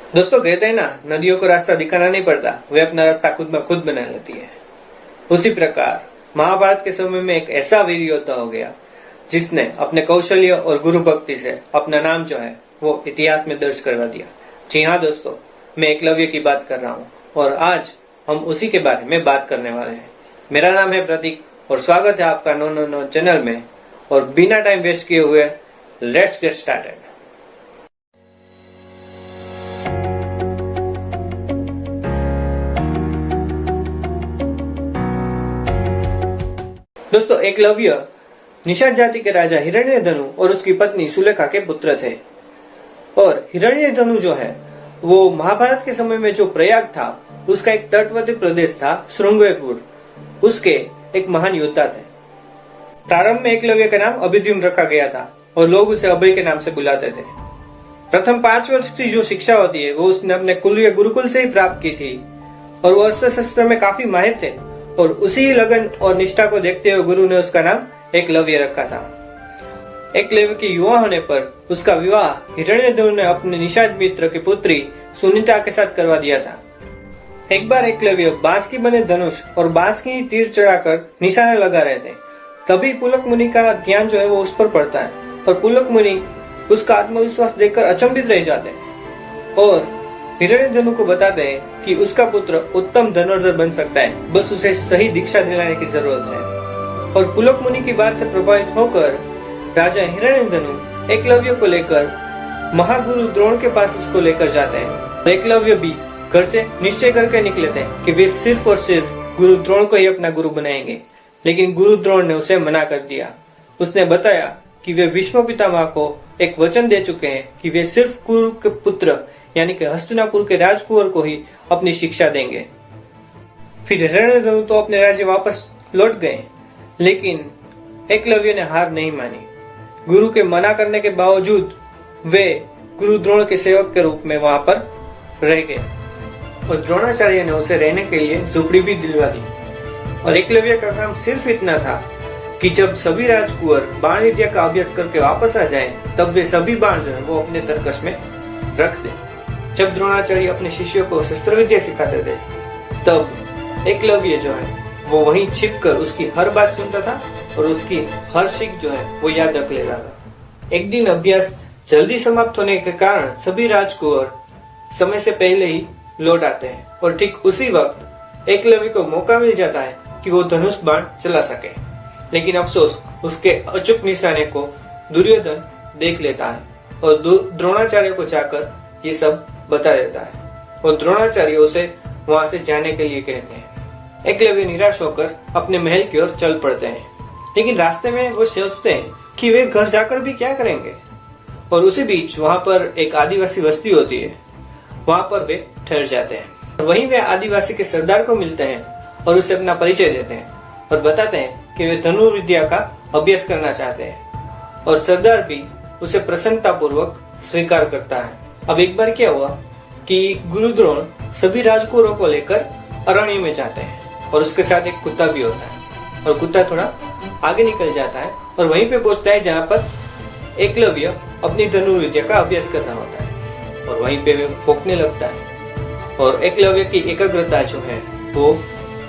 दोस्तों कहते हैं ना, नदियों को रास्ता दिखाना नहीं पड़ता, वे अपना रास्ता खुद ब खुद बना लेती है। उसी प्रकार महाभारत के समय में एक ऐसा वीर योद्धा हो गया जिसने अपने कौशल्य और गुरु भक्ति से अपना नाम जो है वो इतिहास में दर्ज करवा दिया। जी हाँ दोस्तों, मैं एकलव्य की बात कर रहा हूँ और आज हम उसी के बारे में बात करने वाले हैं। मेरा नाम है प्रतीक और स्वागत है आपका नो चैनल में। और बिना टाइम वेस्ट किए हुए लेट्स गेट स्टार्टेड। दोस्तों, एकलव्य निषाद जाति के राजा हिरण्यधनु और उसकी पत्नी सुलेखा के पुत्र थे। और हिरण्यधनु जो है वो महाभारत के समय में जो प्रयाग था उसका एक तटवर्ती प्रदेश था श्रृंगवेपुर, उसके एक महान योद्धा थे। प्रारंभ में एकलव्य का नाम अभिद्युम्न रखा गया था और लोग उसे अभय के नाम से बुलाते थे। प्रथम 5 वर्ष की जो शिक्षा होती है वो उसने अपने कुलीय गुरुकुल से ही प्राप्त की थी और वो अस्त्र शस्त्र में काफी माहिर थे। और उसी लगन और निष्ठा को देखते हुए गुरु ने उसका नाम एकलव्य रखा था। एकलव्य के युवा होने पर उसका विवाह हिरण्यधनु ने अपने निषाद मित्र की पुत्री सुनीता के साथ करवा दिया था। एक बार एकलव्य बांस की बने धनुष और बांस की तीर चढ़ाकर निशाने लगा रहे थे, तभी पुलक मुनि का ध्यान जो है वो उस पर पड़ता है और पुलक मुनि उसका आत्मविश्वास देखकर अचंभित रह जाते हैं और हिरण्यधनु को बताते हैं कि उसका पुत्र उत्तम धनुर्धर बन सकता है, बस उसे सही दीक्षा दिलाने की जरूरत है। और पुलक मुनि की बात से प्रभावित होकर राजा हिरण्यधनु एकलव्य को लेकर महागुरु द्रोण के पास उसको लेकर जाते हैं। एकलव्य भी घर से निश्चय करके निकले थे कि वे सिर्फ और सिर्फ गुरु द्रोण को ही अपना गुरु बनाएंगे, लेकिन गुरु द्रोण ने उसे मना कर दिया। उसने बताया कि वे भीष्म पितामह को एक वचन दे चुके हैं कि वे सिर्फ कुरु के पुत्र यानी कि हस्तिनापुर के राजकुंवर को ही अपनी शिक्षा देंगे। फिर हिरण्यधनु तो अपने राज्य वापस लौट गए, लेकिन एकलव्य ने हार नहीं मानी। गुरु के मना करने के बावजूद वे गुरु द्रोण के सेवक के रूप में वहां पर रह गए और द्रोणाचार्य ने उसे रहने के लिए झोपड़ी भी दिलवा दी। और एकलव्य का काम सिर्फ इतना था कि जब सभी राजकुंवर बाण विद्या का अभ्यास करके वापस आ जाएं, तब वे सभी बाण जो है वो अपने तरकश में रख दे। जब द्रोणाचार्य अपने शिष्यों को शस्त्र विद्या सिखाते थे, तब एकलव्य जो है वो वहीं छिपकर उसकी हर बात सुनता था और उसकी हर सीख जो है वो याद रख लेता था। एक दिन अभ्यास जल्दी समाप्त होने के कारण सभी राजकुंवर समय से पहले ही लौट आते हैं और ठीक उसी वक्त एकलव्य को मौका मिल जाता है कि वो धनुष बाण चला सके। लेकिन अफसोस, उसके अचूक निशाने को दुर्योधन देख लेता है और द्रोणाचार्य को जाकर ये सब बता देता है और द्रोणाचार्य उसे वहां से जाने के लिए कहते हैं। एकलव्य निराश होकर अपने महल की ओर चल पड़ते हैं, लेकिन रास्ते में वो सोचते हैं कि वे घर जाकर भी क्या करेंगे। और उसी बीच वहां पर एक आदिवासी बस्ती होती है, वहां पर वे ठहर जाते हैं और वहीं वे आदिवासी के सरदार को मिलते हैं और उसे अपना परिचय देते हैं और बताते हैं कि वे धनुर्विद्या का अभ्यास करना चाहते हैं। और सरदार भी उसे प्रसन्नता पूर्वक स्वीकार करता है। अब एक बार क्या हुआ कि गुरु द्रोण सभी राजकुमारों को लेकर अरण्य में जाते हैं और उसके साथ एक कुत्ता भी होता है और कुत्ता थोड़ा आगे निकल जाता है और वहीं पे पहुंचता है जहाँ पर एकलव्य अपनी धनुर्विद्या का अभ्यास कर रहा होता है और वहीं पे वे भौंकने लगता है और एकलव्य की एकाग्रता जो है वो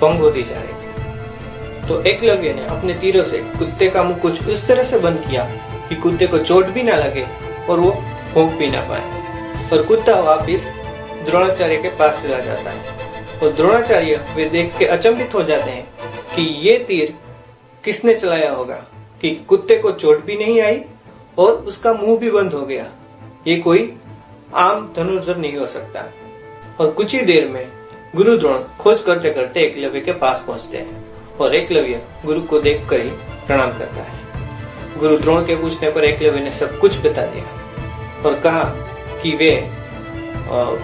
भंग होती जा रही थी। तो एकलव्य ने अपने तीरों से कुत्ते का मुंह कुछ उस तरह से बंद किया कि कुत्ते को चोट भी ना लगे और वो भौंक भी ना पाए और कुत्ता वापिस द्रोणाचार्य के पास चला जाता है और द्रोणाचार्य वे देख के अचंभित हो जाते हैं कि ये तीर किसने चलाया होगा कि कुत्ते को चोट भी नहीं आई और उसका मुंह भी बंद हो गया। ये कोई आम धनुर्धर नहीं हो सकता। और कुछ ही देर में गुरु द्रोण खोज करते करते एकलव्य के पास पहुंचते हैं और एकलव्य गुरु को देखकर ही प्रणाम करता है। गुरु द्रोण के पूछने पर एकलव्य ने सब कुछ बता दिया और कहा कि वे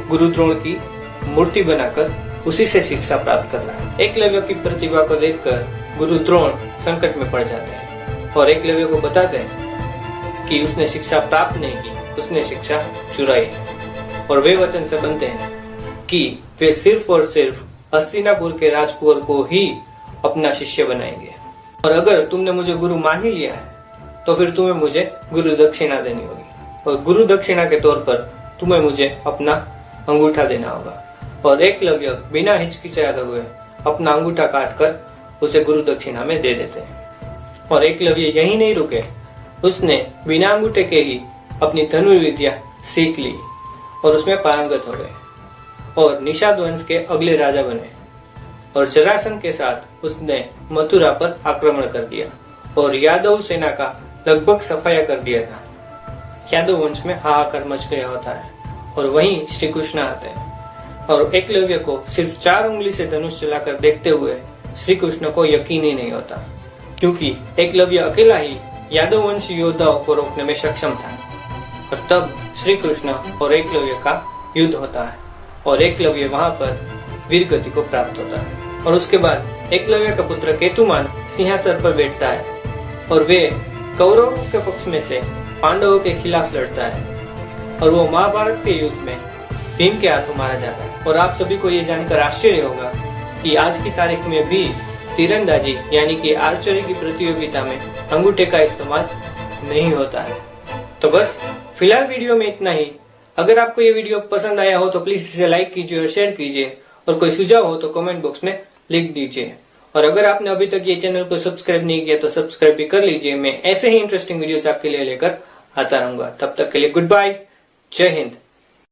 गुरु द्रोण की मूर्ति बनाकर उसी से शिक्षा प्राप्त करना है। एकलव्य की प्रतिभा को देखकर गुरु द्रोण संकट में पड़ जाते हैं और एकलव्य को बताते हैं कि उसने शिक्षा प्राप्त नहीं की, उसने शिक्षा चुराई है। और वे वचन से बनते हैं कि वे सिर्फ और सिर्फ हस्तिनापुर के राजकुंवर को ही अपना शिष्य बनाएंगे और अगर तुमने मुझे गुरु मान ही लिया है तो फिर तुम्हें मुझे गुरु दक्षिणा देनी होगी और गुरु दक्षिणा के तौर पर तुम्हें मुझे अपना अंगूठा देना होगा। और एकलव्य बिना हिचकिचाते हुए अपना अंगूठा काटकर उसे गुरु दक्षिणा में दे देते हैं। और एकलव्य यही नहीं रुके, उसने बिना अंगूठे के ही अपनी धनुर्विद्या सीख ली और उसमें पारंगत हो गए और निषाद वंश के अगले राजा बने। और जरासंध के साथ उसने मथुरा पर आक्रमण कर दिया और यादव सेना का लगभग सफाया कर दिया था। यादव वंश में हाहाकार मच गया होता है और वहीं श्री कृष्ण आते हैं और एकलव्य को सिर्फ 4 उंगली से धनुष चलाकर देखते हुए श्री कृष्ण को यकीन ही नहीं होता, क्योंकि एकलव्य अकेला ही यादव वंश योद्धाओं को रोकने में सक्षम था। और तब श्री कृष्ण और एकलव्य का युद्ध होता है और एकलव्य वहां पर वीर गति को प्राप्त होता है। और उसके बाद एकलव्य का पुत्र केतुमान सिंहासन पर बैठता है और वे कौरवों के पक्ष में से पांडवों के खिलाफ लड़ता है और वो महाभारत के युद्ध में भीम के हाथों मारा जाता है। और आप सभी को ये जानकर आश्चर्य होगा कि आज की तारीख में भी तीरंदाजी यानी कि आर्चरी की प्रतियोगिता में अंगूठे का इस्तेमाल नहीं होता है। तो बस फिलहाल वीडियो में इतना ही। अगर आपको ये वीडियो पसंद आया हो तो प्लीज इसे लाइक कीजिए और शेयर कीजिए और कोई सुझाव हो तो कमेंट बॉक्स में लिख दीजिए। और अगर आपने अभी तक ये चैनल को सब्सक्राइब नहीं किया तो सब्सक्राइब भी कर लीजिए। मैं ऐसे ही इंटरेस्टिंग वीडियोस आपके लिए लेकर आता रहूंगा। तब तक के लिए गुड बाय, जय हिंद।